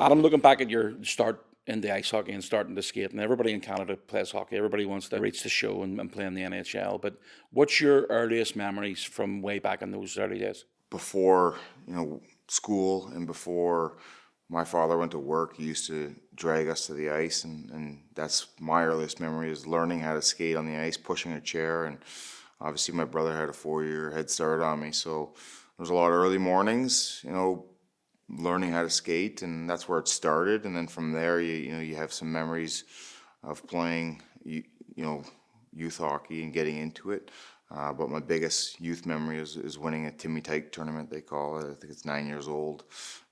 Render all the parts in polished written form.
Adam, looking back at your start in the ice hockey and starting to skate, and everybody in Canada plays hockey, everybody wants to reach the show and play in the NHL, but what's your earliest memories from way back in those early days? Before, school and before my father went to work, he used to drag us to the ice, and that's my earliest memory is learning how to skate on the ice, pushing a chair, and obviously my brother had a 4-year head start on me, so there was a lot of early mornings, learning how to skate, and that's where it started. And then from there, you have some memories of playing, youth hockey and getting into it. But my biggest youth memory is winning a Timmy Tyke tournament, they call it. I think it's 9 years old,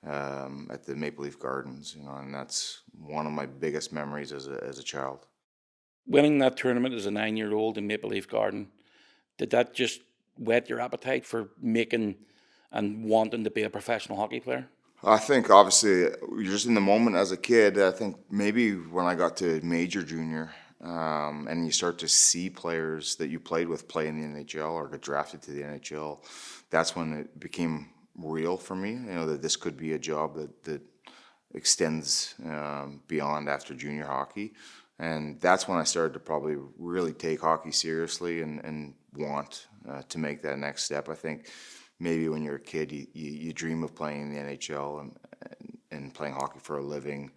at the Maple Leaf Gardens, and that's one of my biggest memories as a child. Winning that tournament as a 9-year-old in Maple Leaf Garden, did that just whet your appetite for making and wanting to be a professional hockey player? I think obviously you're just in the moment as a kid. I think maybe when I got to major junior, and you start to see players that you played with play in the NHL or get drafted to the NHL, that's when it became real for me. That this could be a job that extends beyond after junior hockey, and that's when I started to probably really take hockey seriously and want to make that next step. I think maybe when you're a kid, you dream of playing in the NHL and playing hockey for a living,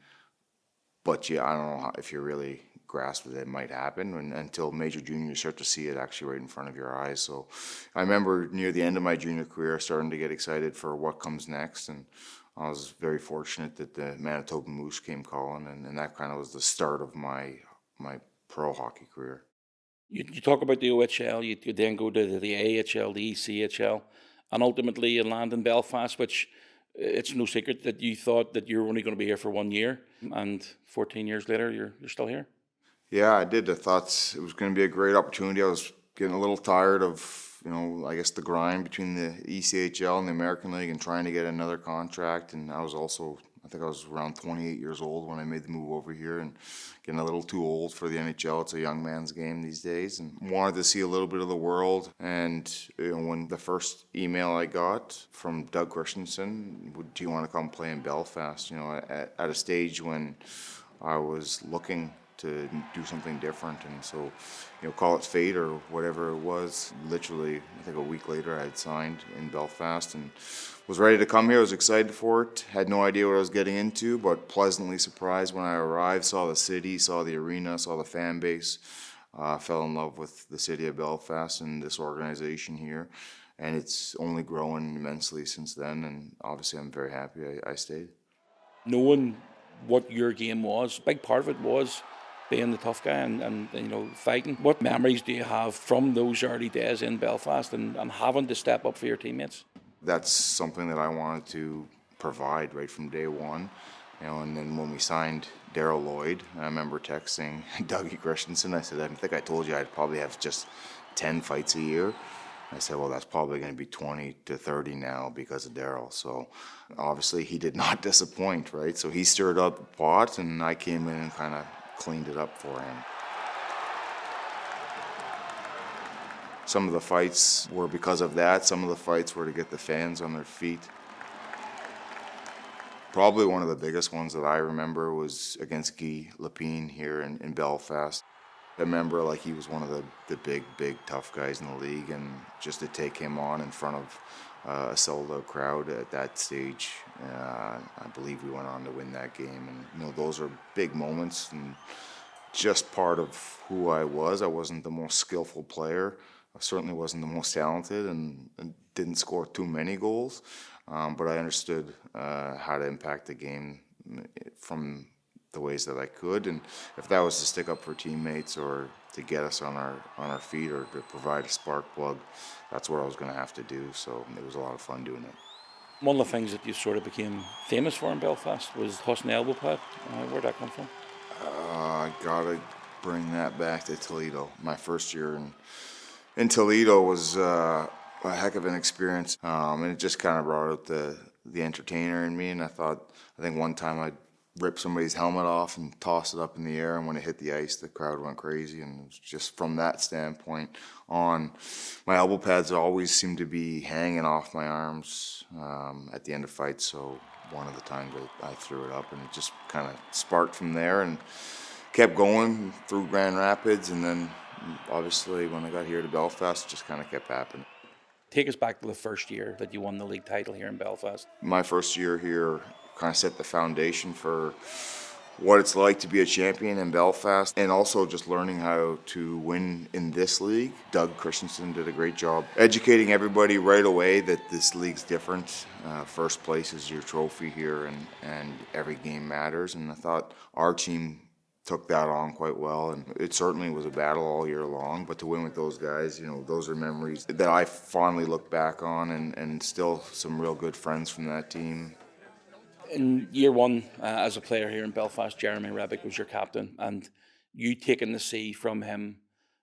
but I don't know if you're really grasp that it might happen until major junior you start to see it actually right in front of your eyes. So I remember near the end of my junior career starting to get excited for what comes next, and I was very fortunate that the Manitoba Moose came calling, and that kind of was the start of my pro hockey career. You talk about the OHL, you then go to the AHL, the ECHL, and ultimately you land in Belfast, which it's no secret that you thought that you were only going to be here for 1 year, and 14 years later, you're still here. Yeah, I did. I thought it was going to be a great opportunity. I was getting a little tired of, I guess the grind between the ECHL and the American League and trying to get another contract. And I was around 28 years old when I made the move over here and getting a little too old for the NHL. It's a young man's game these days, and wanted to see a little bit of the world. And when the first email I got from Doug Christensen, do you want to come play in Belfast? At a stage when I was looking to do something different, and so call it fate or whatever it was. Literally, I think a week later I had signed in Belfast and was ready to come here. I was excited for it, had no idea what I was getting into, but pleasantly surprised when I arrived, saw the city, saw the arena, saw the fan base, fell in love with the city of Belfast and this organization here, and it's only grown immensely since then, and obviously I'm very happy I stayed. Knowing what your game was, a big part of it was being the tough guy and fighting. What memories do you have from those early days in Belfast and having to step up for your teammates? That's something that I wanted to provide right from day one. And then when we signed Daryl Lloyd, I remember texting Dougie Christensen. I said, I think I told you I'd probably have just 10 fights a year. I said, well, that's probably going to be 20 to 30 now because of Daryl. So obviously he did not disappoint, right? So he stirred up the pot, and I came in and kind of cleaned it up for him. Some of the fights were because of that. Some of the fights were to get the fans on their feet. Probably one of the biggest ones that I remember was against Guy Lepine here in Belfast. I remember he was one of the big tough guys in the league, and just to take him on in front of a sold-out crowd at that stage, I believe we went on to win that game. And those are big moments, and just part of who I was. I wasn't the most skillful player. I certainly wasn't the most talented, and didn't score too many goals. But I understood how to impact the game from the ways that I could, and if that was to stick up for teammates or to get us on our feet or to provide a spark plug, that's what I was going to have to do. So it was a lot of fun doing it. One of the things that you sort of became famous for in Belfast was tossing the elbow pad. Where'd that come from? I gotta bring that back to Toledo. My first year in Toledo was a heck of an experience, and it just kind of brought out the entertainer in me. And I think one time I ripped somebody's helmet off and tossed it up in the air, and when it hit the ice, the crowd went crazy. And it was just from that standpoint on, my elbow pads always seemed to be hanging off my arms at the end of fights. So one of the times I threw it up, and it just kind of sparked from there and kept going through Grand Rapids, and then obviously when I got here to Belfast, it just kind of kept happening. Take us back to the first year that you won the league title here in Belfast. My first year here kind of set the foundation for what it's like to be a champion in Belfast, and also just learning how to win in this league. Doug Christensen did a great job educating everybody right away that this league's different. First place is your trophy here, and every game matters. And I thought our team took that on quite well, and it certainly was a battle all year long. But to win with those guys, those are memories that I fondly look back on, and still some real good friends from that team. In year one, as a player here in Belfast, Jeremy Rebick was your captain, and you taking the sea from him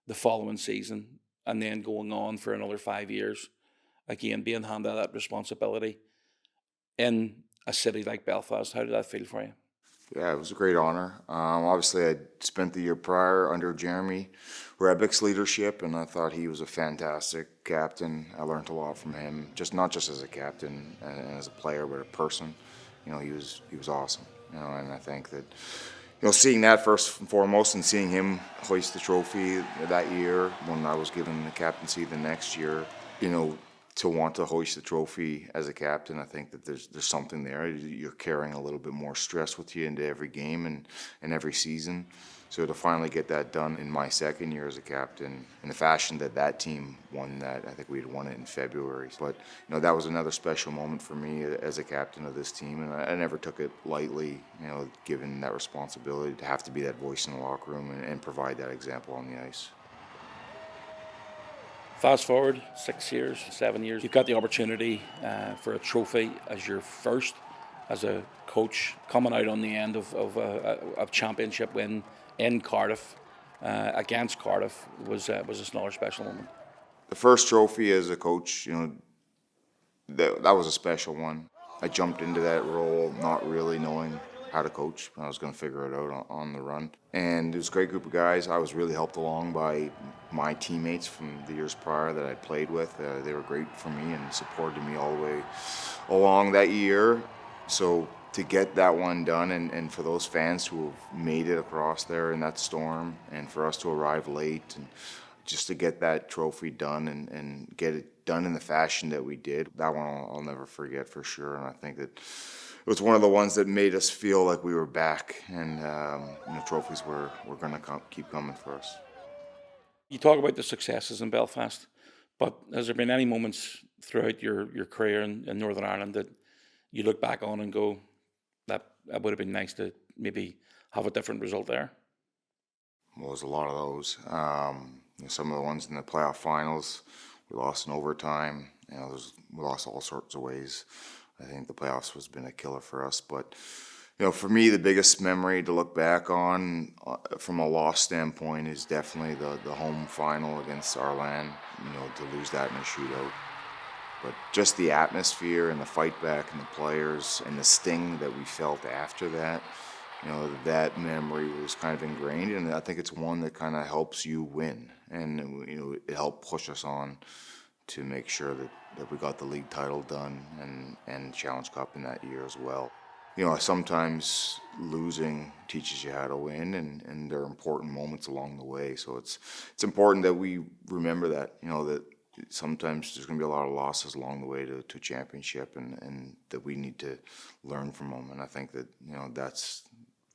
the following season, and then going on for another 5 years, again being handed that responsibility in a city like Belfast. How did that feel for you? Yeah, it was a great honor. Obviously, I spent the year prior under Jeremy Rebick's leadership, and I thought he was a fantastic captain. I learned a lot from him, not just as a captain and as a player, but a person. He was awesome. And I think that seeing that first and foremost, and seeing him hoist the trophy that year when I was given the captaincy the next year, to want to hoist the trophy as a captain, I think that there's something there. You're carrying a little bit more stress with you into every game and every season. So to finally get that done in my second year as a captain, in the fashion that team won that, I think we had won it in February. But that was another special moment for me as a captain of this team, and I never took it lightly. Given that responsibility to have to be that voice in the locker room and provide that example on the ice. Fast forward 6 years, 7 years, you've got the opportunity for a trophy as your first as a coach, coming out on the end of a championship win in Cardiff against Cardiff was another special moment. The first trophy as a coach, that was a special one. I jumped into that role not really knowing how to coach. I was going to figure it out on the run. And it was a great group of guys. I was really helped along by my teammates from the years prior that I played with. They were great for me and supported me all the way along that year. So to get that one done, and for those fans who have made it across there in that storm, and for us to arrive late, and just to get that trophy done and get it done in the fashion that we did, that one I'll never forget for sure. And I think that it was one of the ones that made us feel like we were back, and trophies were going to keep coming for us. You talk about the successes in Belfast, but has there been any moments throughout your career in Northern Ireland that you look back on and go, that would have been nice to maybe have a different result there? Well, there's a lot of those. Some of the ones in the playoff finals, we lost in overtime. We lost all sorts of ways. I think the playoffs has been a killer for us. But, for me, the biggest memory to look back on from a loss standpoint is definitely the home final against Arlan, to lose that in a shootout. But just the atmosphere and the fight back and the players and the sting that we felt after that, that memory was kind of ingrained. And I think it's one that kind of helps you win. And, it helped push us on to make sure that we got the league title done and Challenge Cup in that year as well. Sometimes losing teaches you how to win, and there are important moments along the way. So it's important that we remember that, that sometimes there's going to be a lot of losses along the way to championship, and that we need to learn from them. And I think that, that's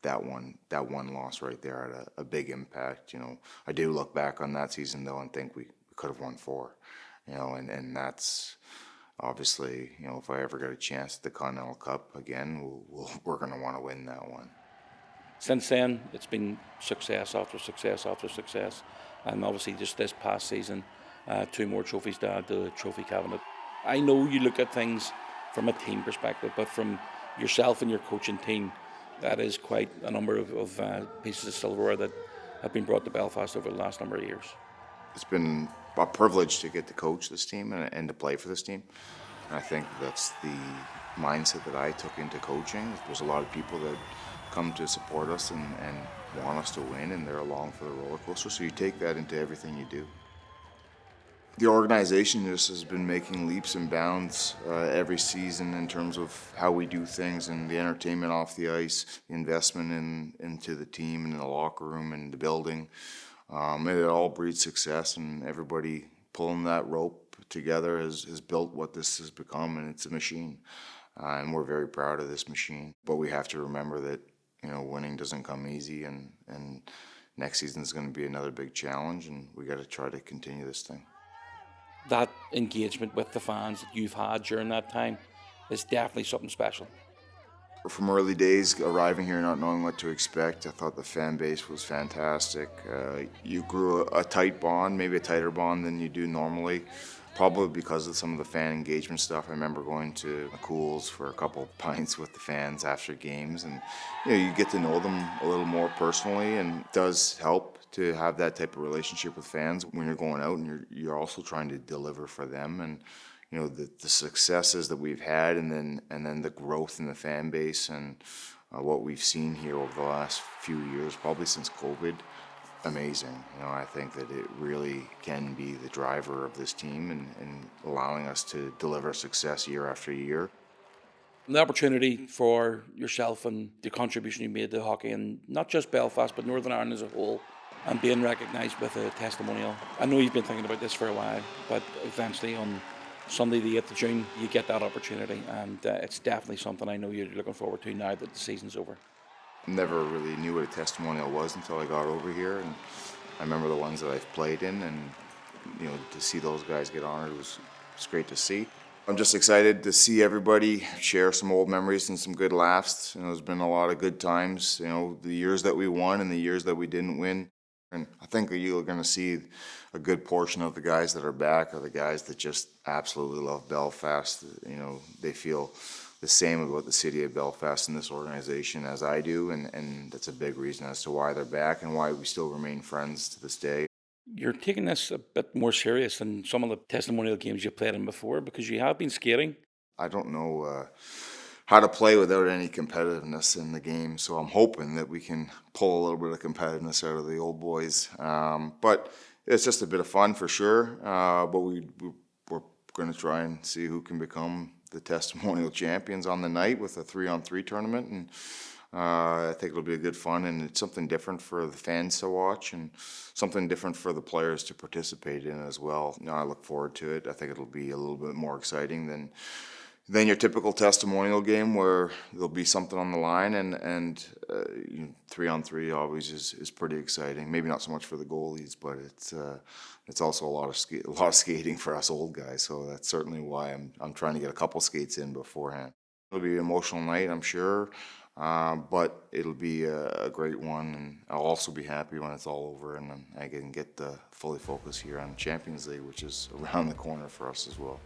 that one loss right there had a big impact. I do look back on that season, though, and think we could have won 4. And that's obviously, if I ever get a chance at the Continental Cup again, we're going to want to win that one. Since then, it's been success after success after success. And obviously just this past season, 2 more trophies to add to the trophy cabinet. I know you look at things from a team perspective, but from yourself and your coaching team, that is quite a number of pieces of silverware that have been brought to Belfast over the last number of years. It's been a privilege to get to coach this team and to play for this team. And I think that's the mindset that I took into coaching. There's a lot of people that come to support us and want us to win, and they're along for the roller coaster. So you take that into everything you do. The organization just has been making leaps and bounds every season in terms of how we do things and the entertainment off the ice, the investment into the team and in the locker room and the building. It all breeds success, and everybody pulling that rope together has built what this has become, and it's a machine. And we're very proud of this machine. But we have to remember that, winning doesn't come easy, and next season is going to be another big challenge, and we got to try to continue this thing. That engagement with the fans that you've had during that time is definitely something special. From early days, arriving here not knowing what to expect, I thought the fan base was fantastic. You grew a tight bond, maybe a tighter bond than you do normally, probably because of some of the fan engagement stuff. I remember going to McCool's for a couple of pints with the fans after games, and you get to know them a little more personally, and it does help to have that type of relationship with fans when you're going out and you're also trying to deliver for them. And the successes that we've had, and then the growth in the fan base, and what we've seen here over the last few years, probably since COVID, amazing. I think that it really can be the driver of this team and allowing us to deliver success year after year. The opportunity for yourself and the contribution you made to hockey, and not just Belfast, but Northern Ireland as a whole, and being recognised with a testimonial. I know you've been thinking about this for a while, but eventually on Sunday the 8th of June, you get that opportunity, and it's definitely something I know you're looking forward to now that the season's over. Never really knew what a testimonial was until I got over here, and I remember the ones that I've played in, and to see those guys get honored was great to see. I'm just excited to see everybody share some old memories and some good laughs. There's been a lot of good times, the years that we won and the years that we didn't win. And I think you're going to see a good portion of the guys that are back are the guys that just absolutely love Belfast. They feel the same about the city of Belfast and this organization as I do, and that's a big reason as to why they're back and why we still remain friends to this day. You're taking this a bit more serious than some of the testimonial games you played in before, because you have been skating. I don't know how to play without any competitiveness in the game, so I'm hoping that we can pull a little bit of competitiveness out of the old boys. But it's just a bit of fun for sure. But we're going to try and see who can become the testimonial champions on the night with a 3-on-3 tournament, and I think it'll be a good fun, and it's something different for the fans to watch and something different for the players to participate in as well. I look forward to it. I think it'll be a little bit more exciting than your typical testimonial game, where there'll be something on the line, and 3-on-3 always is pretty exciting. Maybe not so much for the goalies, but it's also a lot of skating for us old guys. So that's certainly why I'm trying to get a couple skates in beforehand. It'll be an emotional night, I'm sure, but it'll be a great one, and I'll also be happy when it's all over and I can get fully focused here on Champions League, which is around the corner for us as well.